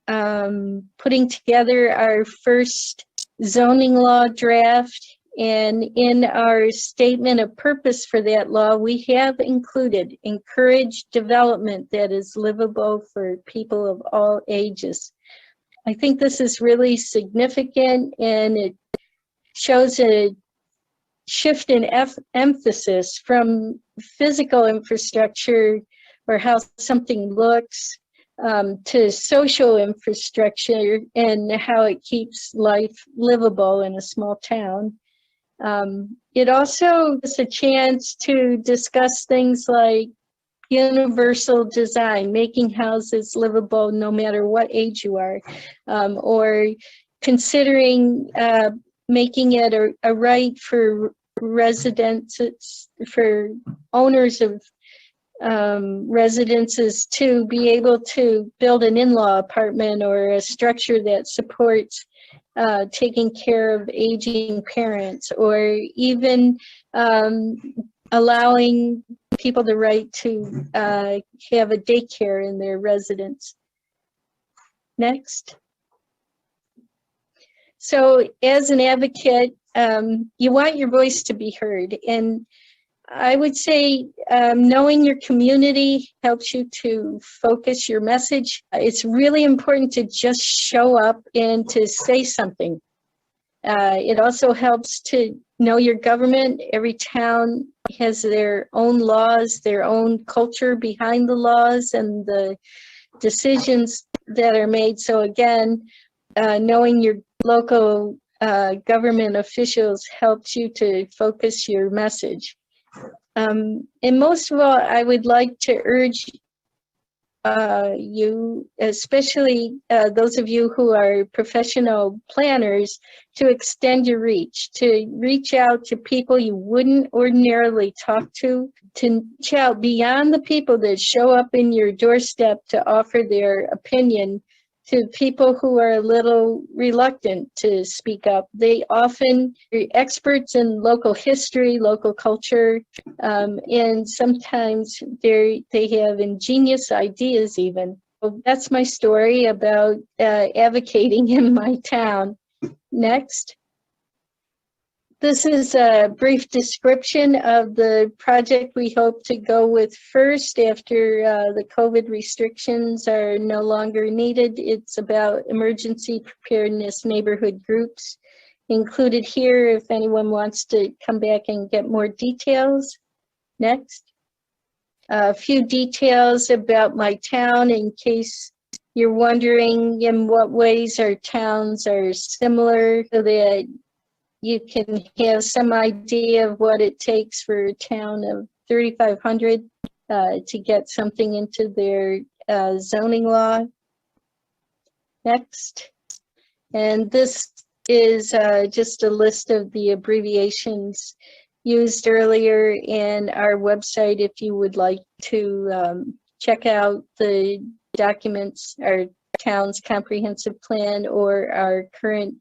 [SPEAKER 7] putting together our first zoning law draft. And in our statement of purpose for that law, we have included encourage development that is livable for people of all ages. I think this is really significant, and it shows a shift in emphasis from physical infrastructure or how something looks to social infrastructure and how it keeps life livable in a small town. It also is a chance to discuss things like universal design, making houses livable no matter what age you are, or considering making it a right for residents, for owners of residences to be able to build an in-law apartment or a structure that supports taking care of aging parents, or even allowing people the right to have a daycare in their residence. Next. So as an advocate, you want your voice to be heard. And I would say knowing your community helps you to focus your message. It's really important to just show up and to say something. It also helps to know your government. Every town has their own laws, their own culture behind the laws and the decisions that are made. So again, knowing your local government officials helps you to focus your message. And most of all, I would like to urge you, especially those of you who are professional planners, to extend your reach, to reach out to people you wouldn't ordinarily talk to reach out beyond the people that show up in your doorstep to offer their opinion, to people who are a little reluctant to speak up. They often are experts in local history, local culture, and sometimes they have ingenious ideas even. So that's my story about advocating in my town. Next. This is a brief description of the project we hope to go with first after the COVID restrictions are no longer needed. It's about emergency preparedness neighborhood groups. Included here if anyone wants to come back and get more details. Next. A few details about my town in case you're wondering in what ways our towns are similar, so that you can have some idea of what it takes for a town of 3,500 to get something into their zoning law. Next. And this is just a list of the abbreviations used earlier in our website if you would like to check out the documents, our town's comprehensive plan or our current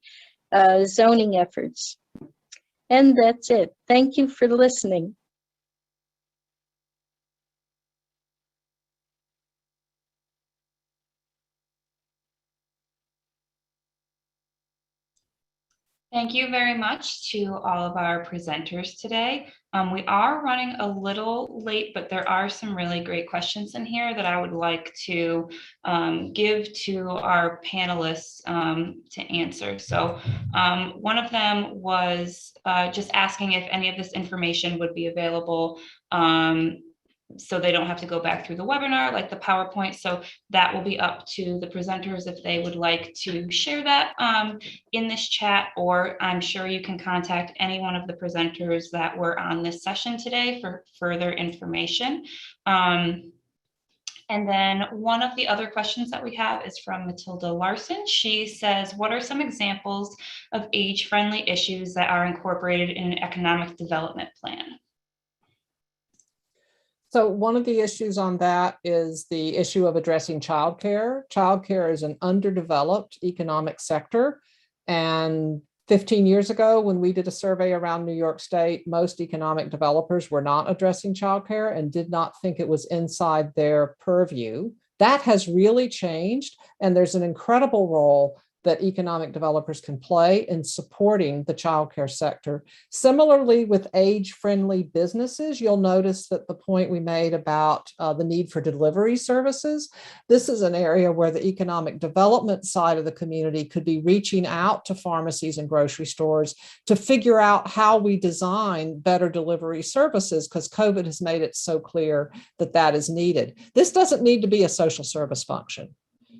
[SPEAKER 7] zoning efforts. And that's it. Thank you for listening.
[SPEAKER 8] Thank you very much to all of our presenters today. We are running a little late, but there are some really great questions in here that I would like to give to our panelists to answer. So one of them was just asking if any of this information would be available so they don't have to go back through the webinar, like the PowerPoint. So that will be up to the presenters if they would like to share that in this chat, or I'm sure you can contact any one of the presenters that were on this session today for further information. And then one of the other questions that we have is from Matilda Larson. She says, what are some examples of age-friendly issues that are incorporated in an economic development plan?
[SPEAKER 1] So one of the issues on that is the issue of addressing childcare. Childcare is an underdeveloped economic sector. And 15 years ago, when we did a survey around New York State, most economic developers were not addressing childcare and did not think it was inside their purview. That has really changed, and there's an incredible role that economic developers can play in supporting the childcare sector. Similarly, with age-friendly businesses, you'll notice that the point we made about the need for delivery services, this is an area where the economic development side of the community could be reaching out to pharmacies and grocery stores to figure out how we design better delivery services, because COVID has made it so clear that that is needed. This doesn't need to be a social service function.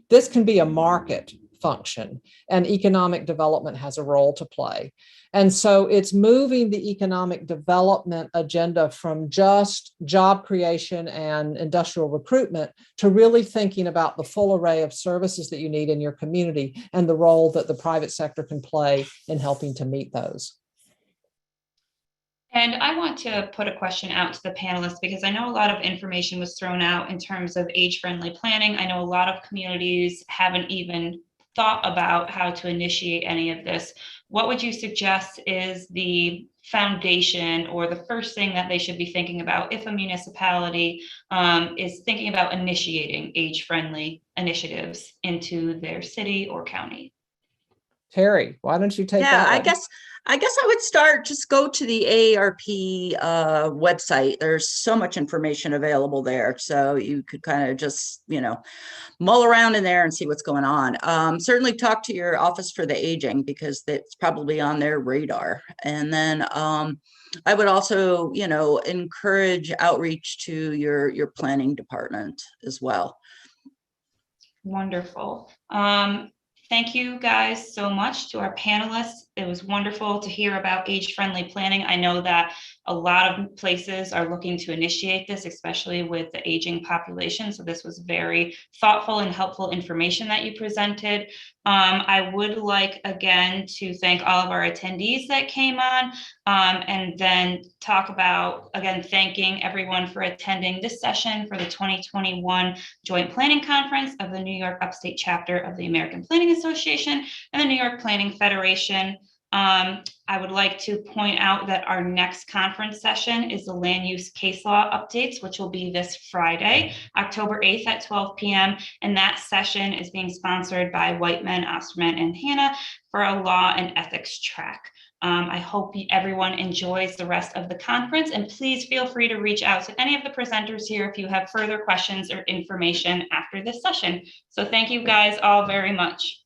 [SPEAKER 1] This can be a market function, and economic development has a role to play. And so it's moving the economic development agenda from just job creation and industrial recruitment to really thinking about the full array of services that you need in your community and the role that the private sector can play in helping to meet those.
[SPEAKER 8] And I want to put a question out to the panelists, because I know a lot of information was thrown out in terms of age-friendly planning. I know a lot of communities haven't even thought about how to initiate any of this. What would you suggest is the foundation or the first thing that they should be thinking about if a municipality is thinking about initiating age-friendly initiatives into their city or county?
[SPEAKER 1] Terry, why don't you take that?
[SPEAKER 3] Yeah,
[SPEAKER 1] one?
[SPEAKER 3] I guess I would start, just go to the AARP website. There's so much information available there. So you could kind of just, mull around in there and see what's going on. Certainly talk to your Office for the Aging, because that's probably on their radar. And then I would also, encourage outreach to your planning department as well.
[SPEAKER 8] Wonderful. Thank you guys so much to our panelists. It was wonderful to hear about age-friendly planning. I know that a lot of places are looking to initiate this, especially with the aging population. So this was very thoughtful and helpful information that you presented. I would like, again, to thank all of our attendees that came on, and then talk about, again, thanking everyone for attending this session for the 2021 Joint Planning Conference of the New York Upstate Chapter of the American Planning Association and the New York Planning Federation. I would like to point out that our next conference session is the land use case law updates, which will be this Friday, October 8th at 12 p.m. And that session is being sponsored by Whiteman, Osterman, and Hanna for a law and ethics track. I hope everyone enjoys the rest of the conference, and please feel free to reach out to any of the presenters here if you have further questions or information after this session. So thank you guys all very much.